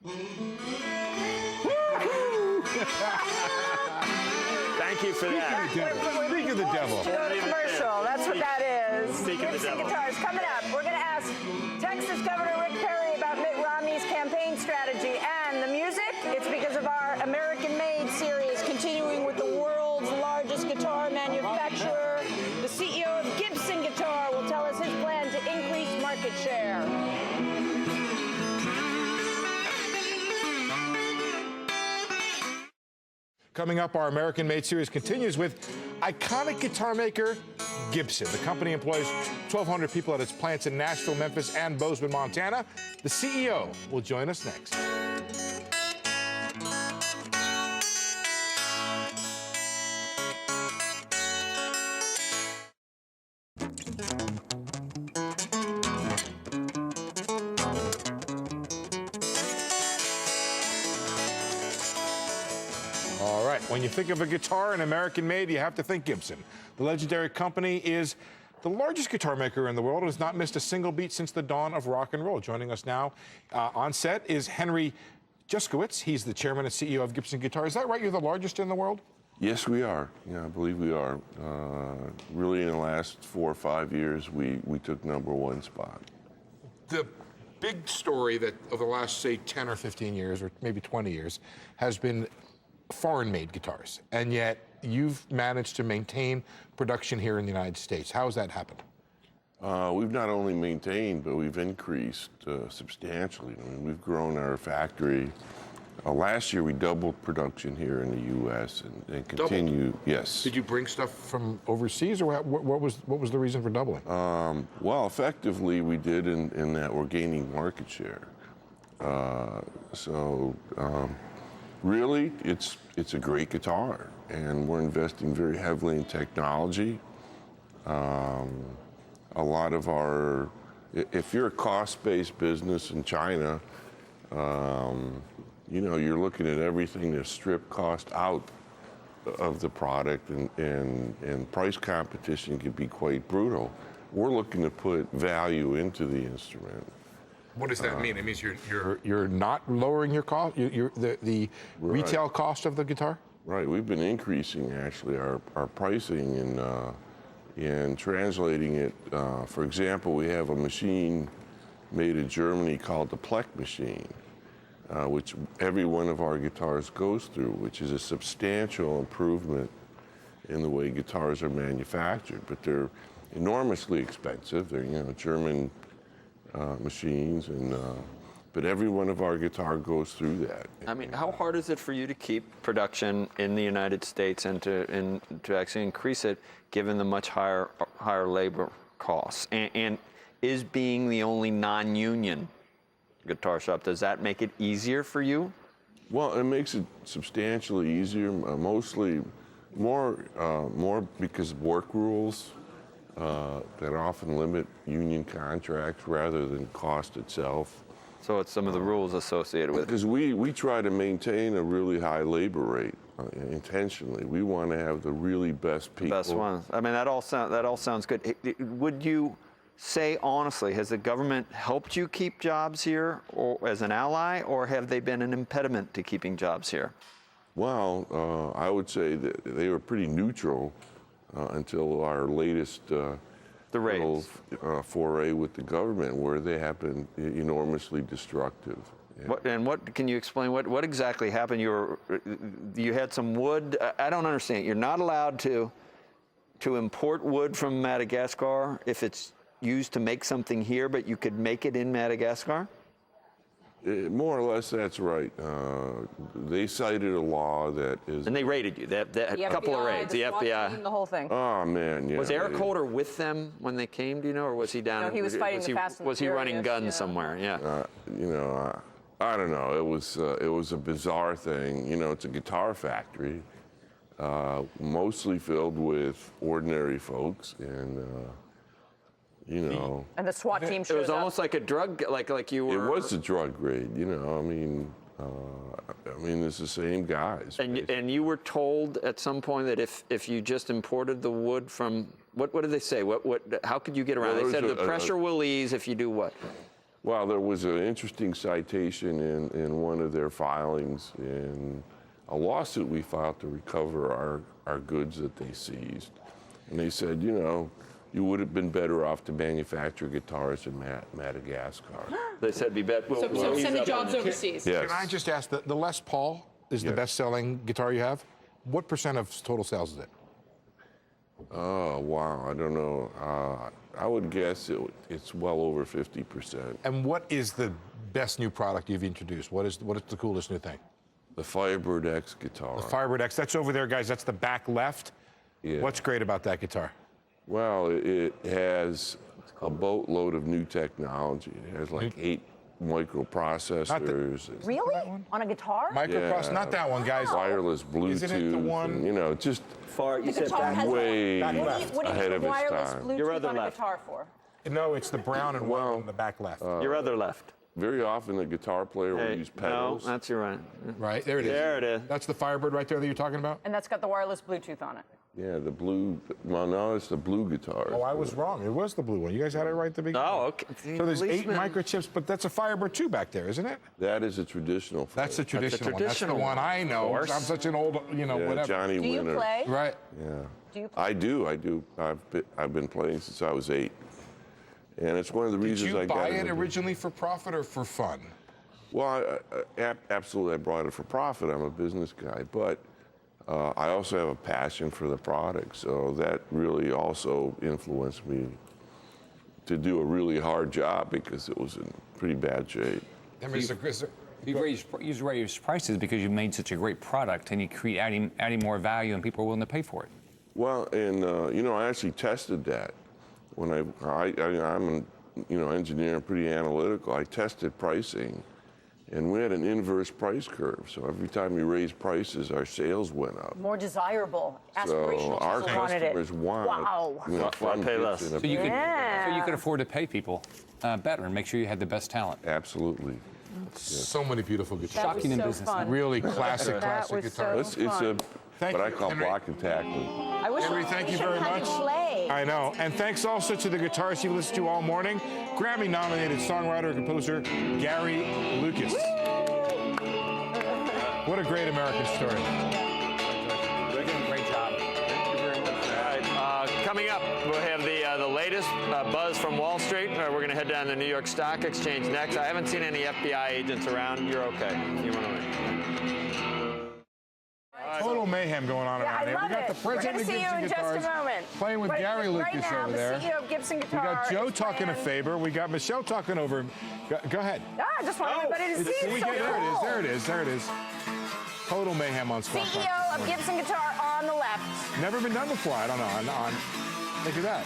Thank you for that. Speak of the devil. To go to commercial. That's what that is. Speak of the Gibson devil. Guitars. Coming up, we're going to ask Texas Governor Rick Perry about Mitt Romney's campaign strategy. And the music, it's because of our American Made series, continuing with the world's largest guitar manufacturer. The CEO of Gibson Guitar will tell us his plan to increase market share. Coming up, our American Made series continues with iconic guitar maker Gibson. The company employs 1,200 people at its plants in Nashville, Memphis, and Bozeman, Montana. The CEO will join us next. All right, when you think of a guitar and American Made, you have to think Gibson. The legendary company is the largest guitar maker in the world and has not missed a single beat since the dawn of rock and roll. Joining us now on set is Henry Juskowitz. He's the chairman and CEO of Gibson Guitar. Is that right? You're the largest in the world? Yes, we are. Yeah, I believe we are. Really, in the last 4 or 5 years, we took #1 spot. The big story that over the last, say, 10 or 15 years, or maybe 20 years, has been foreign-made guitars, and yet you've managed to maintain production here in the United States. How has that happened? We've not only maintained, but we've increased substantially. I mean, we've grown our factory. Last year, we doubled production here in the U.S. and continue. Doubled? Yes. Did you bring stuff from overseas, or what was the reason for doubling? Well, effectively, we did in that we're gaining market share. Really, it's a great guitar, and we're investing very heavily in technology. A lot of our, if you're a cost-based business in China, you know, you're looking at everything to strip cost out of the product, and price competition can be quite brutal. We're looking to put value into the instrument. What does that mean? It means you're not lowering your cost, the retail cost of the guitar? Right. We've been increasing actually our pricing and translating it. For example, we have a machine made in Germany called the Plek machine, which every one of our guitars goes through, which is a substantial improvement in the way guitars are manufactured. But they're enormously expensive. They're, you know, German machines, but every one of our guitar goes through that. I mean, how hard is it for you to keep production in the United States and to actually increase it, given the much higher labor costs? And is being the only non-union guitar shop, does that make it easier for you? Well, it makes it substantially easier, mostly more because of work rules that often limit union contracts rather than cost itself. So it's some of the rules associated with it. Because we try to maintain a really high labor rate intentionally. We want to have the really best people. The best ones. I mean, that all sounds good. Would you say honestly, has the government helped you keep jobs here, or as an ally, or have they been an impediment to keeping jobs here? Well, I would say that they were pretty neutral until our latest foray with the government, where they have been enormously destructive. Yeah. What can you explain? What exactly happened? You had some wood. I don't understand. You're not allowed to import wood from Madagascar if it's used to make something here, but you could make it in Madagascar? More or less, that's right. They cited a law that is... And they raided you. A couple of raids. The FBI. The whole thing. Oh, man, yeah. Was Eric Holder with them when they came, do you know, or was he down? No, he was fighting the Fast and the Was he running Furious, guns somewhere? Yeah. You know, I don't know. It was a bizarre thing. You know, it's a guitar factory, mostly filled with ordinary folks, and... you know, and the SWAT team shows up. It was almost like a drug, like you were. It was a drug raid, you know. I mean, it's the same guys. And you were told at some point that if you just imported the wood from what did they say? How could you get around? They said the pressure will ease if you do what? Well, there was an interesting citation in one of their filings in a lawsuit we filed to recover our goods that they seized. And they said, you know, you would have been better off to manufacture guitars in Madagascar. They said be better. So send the jobs overseas. Yes. Can I just ask, the Les Paul is the Yes. best-selling guitar you have? What % of total sales is it? Oh, wow, I don't know. I would guess it's well over 50%. And what is the best new product you've introduced? What is the coolest new thing? The Firebird X guitar. The Firebird X. That's over there, guys. That's the back left. Yeah. What's great about that guitar? Well, it has a boatload of new technology. It has like 8 microprocessors. Really? On a guitar? Microprocessor, not that one, guys. Wireless Bluetooth. Isn't it the one? And, you know, just Far, you The said guitar back. has way Back What left. do you ahead use of the its wireless time. Bluetooth Your other on a left. guitar for? No, it's the brown and white Well, on the back left. Your other left. very often the guitar player will Hey, use no, pedals. that's your right. Right, there it is. There it is. That's the Firebird right there that you're talking about? And that's got the wireless Bluetooth on it. Yeah, the blue. Well, no, it's the blue guitar. Oh, I was wrong. It was the blue one. You guys had it right at the beginning. Oh, okay. So there's 8 Policeman. microchips, but that's a Firebird 2 back there, isn't it? That is a traditional. That's the flavor. traditional one. traditional That's the one one, I of know. course. I'm such an old, you know, Yeah, whatever. Johnny Do you Winter. play? Right. Yeah. Do you play? I do. I've been playing since I was 8, and it's one of the Did reasons you I got buy it into- originally for profit or for fun? Well, absolutely, I brought it for profit. I'm a business guy, but I also have a passion for the product, so that really also influenced me to do a really hard job because it was in pretty bad shape. I mean, You raised prices because you made such a great product and you create adding more value and people are willing to pay for it. Well, and you know, I actually tested that when I'm an engineer and pretty analytical. I tested pricing, and we had an inverse price curve. So every time we raised prices, our sales went up. More desirable, aspirational. So our People wanted it. customers want Wow. fun pay gifts less. and a- So you could Yeah. afford to pay people better and make sure you had the best talent. Absolutely. so many beautiful guitars. That was Shocking in so business. fun. Really classic That was guitars. so It's a Thank what I you, call Henry. block and tackling. I wish Henry, thank you very much. Play. I know. And thanks also to the guitarists you listened to all morning. Grammy-nominated songwriter and composer Gary Lucas. What a great American story. You're doing a great job. All right, coming up, we'll have the latest buzz from Wall Street. We're going to head down to the New York Stock Exchange next. I haven't seen any FBI agents around. You're okay. You want to win. Total mayhem going on Yeah, around I here. love We got it. the president We're of going to see you Gibson in Guitars just a moment. playing with But Gary right Lucas now, over the there. CEO of Gibson We Guitar. got Joe is talking to playing- Faber. We got Michelle talking over. Go ahead. I just want everybody to see it. There it is. There it is. Total mayhem on Squawk. CEO of Gibson Guitar on the left. Never been done before. I don't know. Look at that.